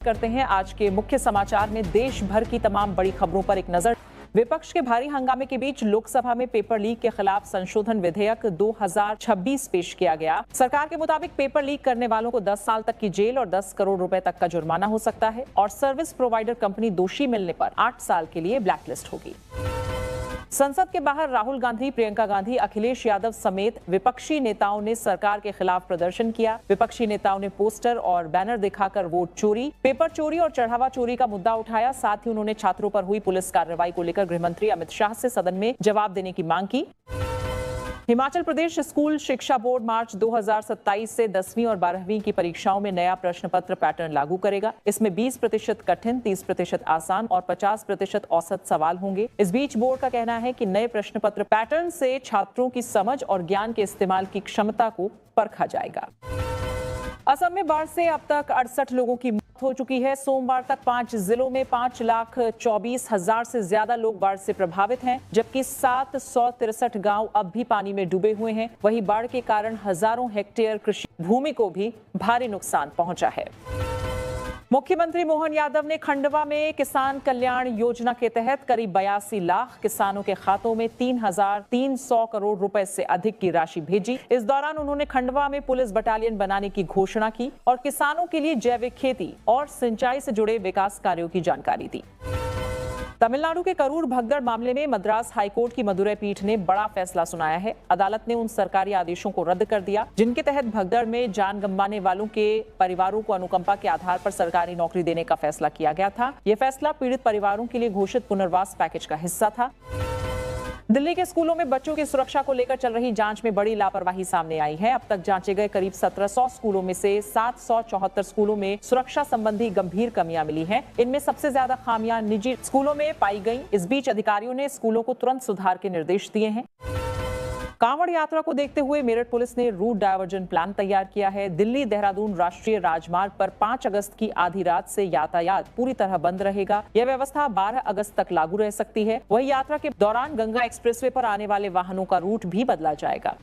करते हैं आज के मुख्य समाचार में देश भर की तमाम बड़ी खबरों पर एक नजर। विपक्ष के भारी हंगामे के बीच लोकसभा में पेपर लीक के खिलाफ संशोधन विधेयक 2026 पेश किया गया। सरकार के मुताबिक पेपर लीक करने वालों को 10 साल तक की जेल और 10 करोड़ रुपए तक का जुर्माना हो सकता है और सर्विस प्रोवाइडर कंपनी दोषी मिलने पर 8 साल के लिए ब्लैकलिस्ट होगी। संसद के बाहर राहुल गांधी, प्रियंका गांधी, अखिलेश यादव समेत विपक्षी नेताओं ने सरकार के खिलाफ प्रदर्शन किया। विपक्षी नेताओं ने पोस्टर और बैनर दिखाकर वोट चोरी, पेपर चोरी और चढ़ावा चोरी का मुद्दा उठाया। साथ ही उन्होंने छात्रों पर हुई पुलिस कार्रवाई को लेकर गृह मंत्री अमित शाह से सदन में जवाब देने की मांग की। हिमाचल प्रदेश स्कूल शिक्षा बोर्ड मार्च 2027 से 10वीं और 12वीं की परीक्षाओं में नया प्रश्न पत्र पैटर्न लागू करेगा। इसमें 20% कठिन, 30% आसान और 50% औसत सवाल होंगे। इस बीच बोर्ड का कहना है कि नए प्रश्न पत्र पैटर्न से छात्रों की समझ और ज्ञान के इस्तेमाल की क्षमता को परखा जाएगा। असम में बाढ़ से अब तक 68 लोगों की मौत हो चुकी है। सोमवार तक 5 जिलों में 5,24,000 से ज्यादा लोग बाढ़ से प्रभावित हैं, जबकि 763 गांव अब भी पानी में डूबे हुए हैं। वहीं बाढ़ के कारण हजारों हेक्टेयर कृषि भूमि को भी भारी नुकसान पहुंचा है। मुख्यमंत्री मोहन यादव ने खंडवा में किसान कल्याण योजना के तहत करीब 82 लाख किसानों के खातों में 3,300 करोड़ रुपए से अधिक की राशि भेजी। इस दौरान उन्होंने खंडवा में पुलिस बटालियन बनाने की घोषणा की और किसानों के लिए जैविक खेती और सिंचाई से जुड़े विकास कार्यों की जानकारी दी। तमिलनाडु के करूर भगदड़ मामले में मद्रास हाईकोर्ट की मदुरै पीठ ने बड़ा फैसला सुनाया है। अदालत ने उन सरकारी आदेशों को रद्द कर दिया जिनके तहत भगदड़ में जान गंवाने वालों के परिवारों को अनुकंपा के आधार पर सरकारी नौकरी देने का फैसला किया गया था। यह फैसला पीड़ित परिवारों के लिए घोषित पुनर्वास पैकेज का हिस्सा था। दिल्ली के स्कूलों में बच्चों की सुरक्षा को लेकर चल रही जांच में बड़ी लापरवाही सामने आई है। अब तक जांचे गए करीब 1700 स्कूलों में से 774 स्कूलों में सुरक्षा संबंधी गंभीर कमियां मिली हैं। इनमें सबसे ज्यादा खामियां निजी स्कूलों में पाई गई। इस बीच अधिकारियों ने स्कूलों को तुरंत सुधार के निर्देश दिए हैं। कांवड़ यात्रा को देखते हुए मेरठ पुलिस ने रूट डायवर्जन प्लान तैयार किया है। दिल्ली देहरादून राष्ट्रीय राजमार्ग पर 5 अगस्त की आधी रात से यातायात पूरी तरह बंद रहेगा। यह व्यवस्था 12 अगस्त तक लागू रह सकती है। वही यात्रा के दौरान गंगा एक्सप्रेसवे पर आने वाले वाहनों का रूट भी बदला जाएगा।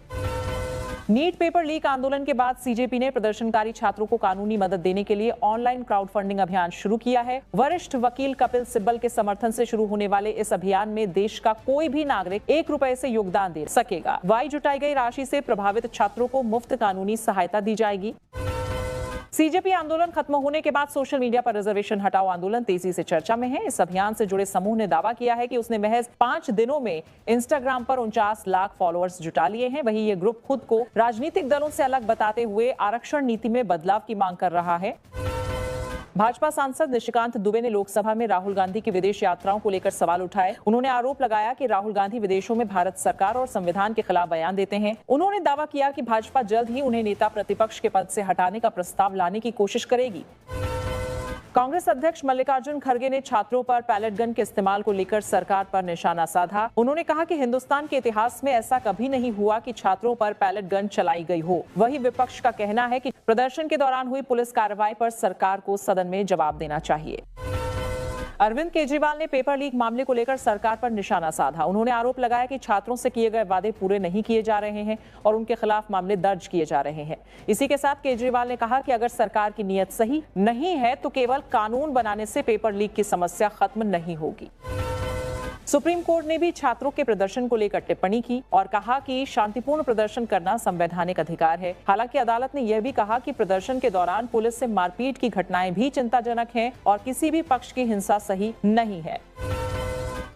नीट पेपर लीक आंदोलन के बाद सीजेपी ने प्रदर्शनकारी छात्रों को कानूनी मदद देने के लिए ऑनलाइन क्राउड फंडिंग अभियान शुरू किया है। वरिष्ठ वकील कपिल सिब्बल के समर्थन से शुरू होने वाले इस अभियान में देश का कोई भी नागरिक 1 रुपए से योगदान दे सकेगा। जुटाई गई राशि से प्रभावित छात्रों को मुफ्त कानूनी सहायता दी जाएगी। सीजेपी आंदोलन खत्म होने के बाद सोशल मीडिया पर रिजर्वेशन हटाओ आंदोलन तेजी से चर्चा में है। इस अभियान से जुड़े समूह ने दावा किया है कि उसने महज 5 दिनों में इंस्टाग्राम पर 49 लाख फॉलोअर्स जुटा लिए हैं। वहीं ये ग्रुप खुद को राजनीतिक दलों से अलग बताते हुए आरक्षण नीति में बदलाव की मांग कर रहा है। भाजपा सांसद निशिकांत दुबे ने लोकसभा में राहुल गांधी की विदेश यात्राओं को लेकर सवाल उठाए। उन्होंने आरोप लगाया कि राहुल गांधी विदेशों में भारत सरकार और संविधान के खिलाफ बयान देते हैं। उन्होंने दावा किया कि भाजपा जल्द ही उन्हें नेता प्रतिपक्ष के पद से हटाने का प्रस्ताव लाने की कोशिश करेगी। कांग्रेस अध्यक्ष मल्लिकार्जुन खड़गे ने छात्रों पर पैलेट गन के इस्तेमाल को लेकर सरकार पर निशाना साधा। उन्होंने कहा कि हिंदुस्तान के इतिहास में ऐसा कभी नहीं हुआ कि छात्रों पर पैलेट गन चलाई गई हो। वहीं विपक्ष का कहना है कि प्रदर्शन के दौरान हुई पुलिस कार्रवाई पर सरकार को सदन में जवाब देना चाहिए। अरविंद केजरीवाल ने पेपर लीक मामले को लेकर सरकार पर निशाना साधा। उन्होंने आरोप लगाया कि छात्रों से किए गए वादे पूरे नहीं किए जा रहे हैं और उनके खिलाफ मामले दर्ज किए जा रहे हैं। इसी के साथ केजरीवाल ने कहा कि अगर सरकार की नीयत सही नहीं है तो केवल कानून बनाने से पेपर लीक की समस्या खत्म नहीं होगी। सुप्रीम कोर्ट ने भी छात्रों के प्रदर्शन को लेकर टिप्पणी की और कहा कि शांतिपूर्ण प्रदर्शन करना संवैधानिक अधिकार है। हालांकि अदालत ने यह भी कहा कि प्रदर्शन के दौरान पुलिस से मारपीट की घटनाएं भी चिंताजनक हैं और किसी भी पक्ष की हिंसा सही नहीं है।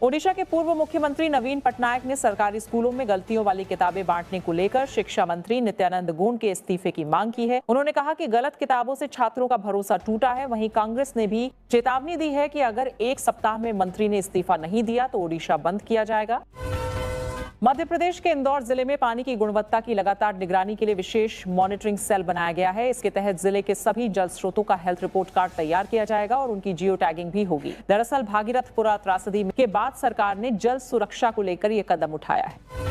ओडिशा के पूर्व मुख्यमंत्री नवीन पटनायक ने सरकारी स्कूलों में गलतियों वाली किताबें बांटने को लेकर शिक्षा मंत्री नित्यानंद गोंड के इस्तीफे की मांग की है। उन्होंने कहा कि गलत किताबों से छात्रों का भरोसा टूटा है। वहीं कांग्रेस ने भी चेतावनी दी है कि अगर 1 सप्ताह में मंत्री ने इस्तीफा नहीं दिया तो ओडिशा बंद किया जाएगा। मध्य प्रदेश के इंदौर जिले में पानी की गुणवत्ता की लगातार निगरानी के लिए विशेष मॉनिटरिंग सेल बनाया गया है। इसके तहत जिले के सभी जल स्रोतों का हेल्थ रिपोर्ट कार्ड तैयार किया जाएगा और उनकी जियो टैगिंग भी होगी। दरअसल भागीरथपुरा त्रासदी के बाद सरकार ने जल सुरक्षा को लेकर यह कदम उठाया है।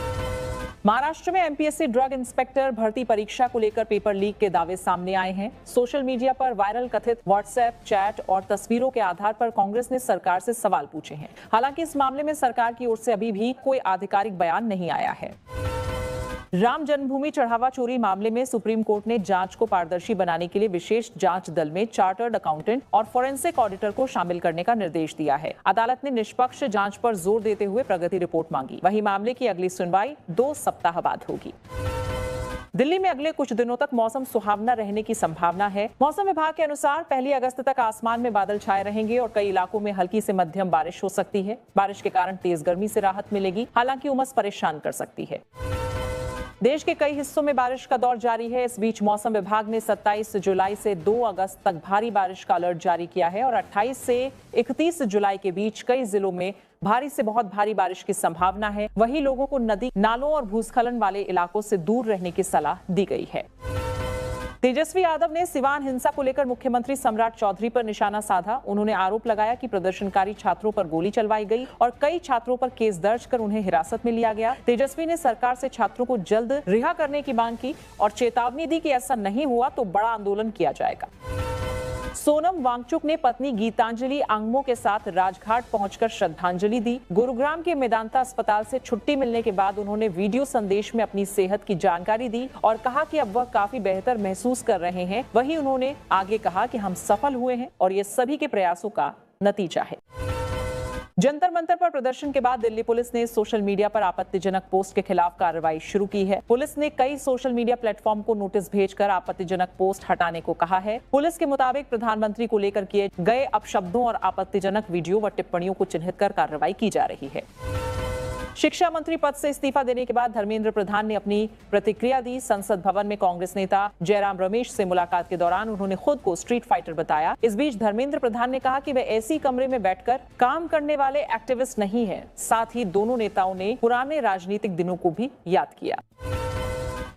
महाराष्ट्र में एमपीएससी ड्रग इंस्पेक्टर भर्ती परीक्षा को लेकर पेपर लीक के दावे सामने आए हैं। सोशल मीडिया पर वायरल कथित व्हाट्सएप चैट और तस्वीरों के आधार पर कांग्रेस ने सरकार से सवाल पूछे हैं। हालांकि इस मामले में सरकार की ओर से अभी भी कोई आधिकारिक बयान नहीं आया है। राम जन्मभूमि चढ़ावा चोरी मामले में सुप्रीम कोर्ट ने जांच को पारदर्शी बनाने के लिए विशेष जांच दल में चार्टर्ड अकाउंटेंट और फोरेंसिक ऑडिटर को शामिल करने का निर्देश दिया है। अदालत ने निष्पक्ष जांच पर जोर देते हुए प्रगति रिपोर्ट मांगी। वहीं मामले की अगली सुनवाई 2 सप्ताह बाद होगी। दिल्ली में अगले कुछ दिनों तक मौसम सुहावना रहने की संभावना है। मौसम विभाग के अनुसार 1 अगस्त तक आसमान में बादल छाए रहेंगे और कई इलाकों में हल्की से मध्यम बारिश हो सकती है। बारिश के कारण तेज गर्मी से राहत मिलेगी, हालांकि उमस परेशान कर सकती है। देश के कई हिस्सों में बारिश का दौर जारी है। इस बीच मौसम विभाग ने 27 जुलाई से 2 अगस्त तक भारी बारिश का अलर्ट जारी किया है और 28 से 31 जुलाई के बीच कई जिलों में भारी से बहुत भारी बारिश की संभावना है। वहीं लोगों को नदी, नालों और भूस्खलन वाले इलाकों से दूर रहने की सलाह दी गई है। तेजस्वी यादव ने सिवान हिंसा को लेकर मुख्यमंत्री सम्राट चौधरी पर निशाना साधा। उन्होंने आरोप लगाया कि प्रदर्शनकारी छात्रों पर गोली चलवाई गई और कई छात्रों पर केस दर्ज कर उन्हें हिरासत में लिया गया। तेजस्वी ने सरकार से छात्रों को जल्द रिहा करने की मांग की और चेतावनी दी कि ऐसा नहीं हुआ तो बड़ा आंदोलन किया जाएगा। सोनम वांगचुक ने पत्नी गीतांजलि आंगमो के साथ राजघाट पहुंचकर श्रद्धांजलि दी। गुरुग्राम के मेदांता अस्पताल से छुट्टी मिलने के बाद उन्होंने वीडियो संदेश में अपनी सेहत की जानकारी दी और कहा कि अब वह काफी बेहतर महसूस कर रहे हैं। वहीं उन्होंने आगे कहा कि हम सफल हुए हैं और ये सभी के प्रयासों का नतीजा है। जंतर मंतर पर प्रदर्शन के बाद दिल्ली पुलिस ने सोशल मीडिया पर आपत्तिजनक पोस्ट के खिलाफ कार्रवाई शुरू की है। पुलिस ने कई सोशल मीडिया प्लेटफॉर्म को नोटिस भेजकर आपत्तिजनक पोस्ट हटाने को कहा है। पुलिस के मुताबिक प्रधानमंत्री को लेकर किए गए अपशब्दों और आपत्तिजनक वीडियो व टिप्पणियों को चिन्हित कर कार्रवाई की जा रही है। शिक्षा मंत्री पद से इस्तीफा देने के बाद धर्मेंद्र प्रधान ने अपनी प्रतिक्रिया दी। संसद भवन में कांग्रेस नेता जयराम रमेश से मुलाकात के दौरान उन्होंने खुद को स्ट्रीट फाइटर बताया। इस बीच धर्मेंद्र प्रधान ने कहा कि वे ऐसी कमरे में बैठकर काम करने वाले एक्टिविस्ट नहीं हैं। साथ ही दोनों नेताओं ने पुराने राजनीतिक दिनों को भी याद किया।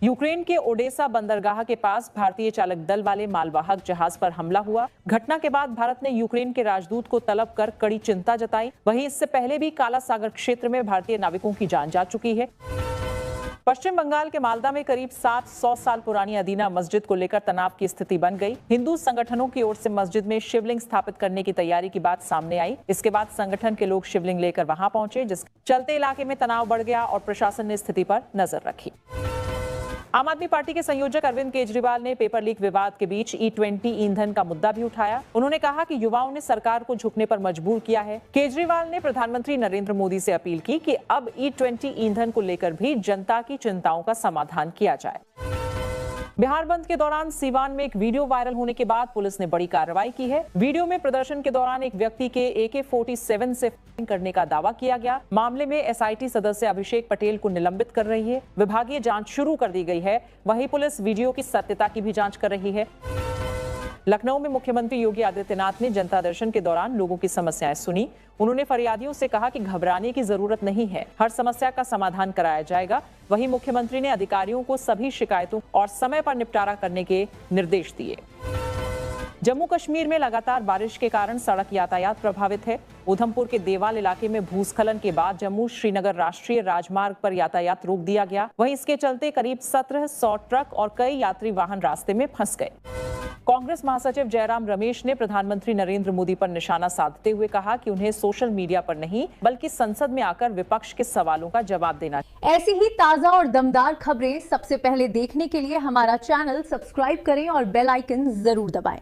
यूक्रेन के ओडेसा बंदरगाह के पास भारतीय चालक दल वाले मालवाहक जहाज पर हमला हुआ। घटना के बाद भारत ने यूक्रेन के राजदूत को तलब कर कड़ी चिंता जताई। वहीं इससे पहले भी काला सागर क्षेत्र में भारतीय नाविकों की जान जा चुकी है। पश्चिम बंगाल के मालदा में करीब 700 साल पुरानी अदीना मस्जिद को लेकर तनाव की स्थिति बन गई। हिंदू संगठनों की ओर से मस्जिद में शिवलिंग स्थापित करने की तैयारी की बात सामने आई। इसके बाद संगठन के लोग शिवलिंग लेकर वहां पहुंचे, जिसके चलते इलाके में तनाव बढ़ गया और प्रशासन ने स्थिति पर नजर रखी। आम आदमी पार्टी के संयोजक अरविंद केजरीवाल ने पेपर लीक विवाद के बीच E20 ईंधन का मुद्दा भी उठाया। उन्होंने कहा कि युवाओं ने सरकार को झुकने पर मजबूर किया है। केजरीवाल ने प्रधानमंत्री नरेंद्र मोदी से अपील की कि अब E20 ईंधन को लेकर भी जनता की चिंताओं का समाधान किया जाए। बिहार बंद के दौरान सीवान में एक वीडियो वायरल होने के बाद पुलिस ने बड़ी कार्रवाई की है। वीडियो में प्रदर्शन के दौरान एक व्यक्ति के AK-47 से फायरिंग करने का दावा किया गया। मामले में SIT सदस्य अभिषेक पटेल को निलंबित कर रही है। विभागीय जांच शुरू कर दी गई है। वहीं पुलिस वीडियो की सत्यता की भी जांच कर रही है। लखनऊ में मुख्यमंत्री योगी आदित्यनाथ ने जनता दर्शन के दौरान लोगों की समस्याएं सुनी। उन्होंने फरियादियों से कहा कि घबराने की जरूरत नहीं है, हर समस्या का समाधान कराया जाएगा। वहीं मुख्यमंत्री ने अधिकारियों को सभी शिकायतों और समय पर निपटारा करने के निर्देश दिए। जम्मू कश्मीर में लगातार बारिश के कारण सड़क यातायात प्रभावित है। उधमपुर के देवाल इलाके में भूस्खलन के बाद जम्मू श्रीनगर राष्ट्रीय राजमार्ग पर यातायात रोक दिया गया। वहीं इसके चलते करीब 1700 ट्रक और कई यात्री वाहन रास्ते में फंस गए। कांग्रेस महासचिव जयराम रमेश ने प्रधानमंत्री नरेंद्र मोदी पर निशाना साधते हुए कहा कि उन्हें सोशल मीडिया पर नहीं बल्कि संसद में आकर विपक्ष के सवालों का जवाब देना। ऐसी ही ताजा और दमदार खबरें सबसे पहले देखने के लिए हमारा चैनल सब्सक्राइब करें और बेल आइकन जरूर दबाएं।